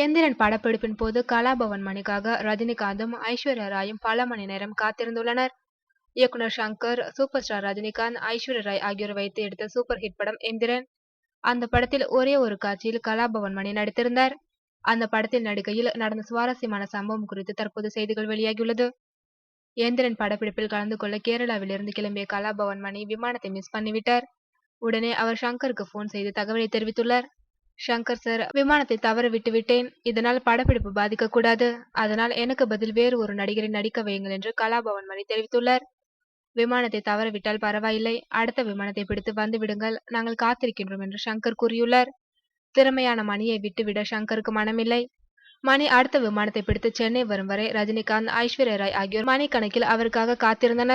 எந்திரன் படப்பிடிப்பின் போது கலாபவன் மணிக்காக ரஜினிகாந்தும் ஐஸ்வர்யா ராயும் பல மணி நேரம் காத்திருந்துள்ளனர். இயக்குனர் ஷங்கர், சூப்பர் ஸ்டார் ரஜினிகாந்த், ஐஸ்வர்யா ராய் ஆகியோரை வைத்து எடுத்த சூப்பர் ஹிட் படம் எந்திரன். அந்த படத்தில் ஒரே ஒரு காட்சியில் கலாபவன் மணி நடித்திருந்தார். அந்த படத்தில் நடிகையில் நடந்த சுவாரஸ்யமான சம்பவம் குறித்து தற்போது செய்திகள் வெளியாகியுள்ளது. எந்திரன் படப்பிடிப்பில் கலந்து கொள்ள கேரளாவிலிருந்து கிளம்பிய கலாபவன் மணி விமானத்தை மிஸ் பண்ணிவிட்டார். உடனே அவர் ஷங்கருக்கு போன் செய்து தகவலை தெரிவித்துள்ளார். ஷங்கர் சார், விமானத்தை தவற விட்டுவிட்டேன். இதனால் படப்பிடிப்பு பாதிக்கக்கூடாது. அதனால் எனக்கு பதில் வேறு ஒரு நடிகரை நடிக்க வையுங்கள் என்று கலாபவன் மணி தெரிவித்துள்ளார். விமானத்தை தவறவிட்டால் பரவாயில்லை, அடுத்த விமானத்தை பிடித்து வந்து விடுங்கள், நாங்கள் காத்திருக்கின்றோம் என்று ஷங்கர் கூறியுள்ளார். திறமையான மணியை விட்டுவிட ஷங்கருக்கு மனமில்லை. மணி அடுத்த விமானத்தை பிடித்து சென்னை வரும் வரை ரஜினிகாந்த், ஐஸ்வர்யா ராய் ஆகியோர் மணிக்கணக்கில் அவருக்காக காத்திருந்தனர்.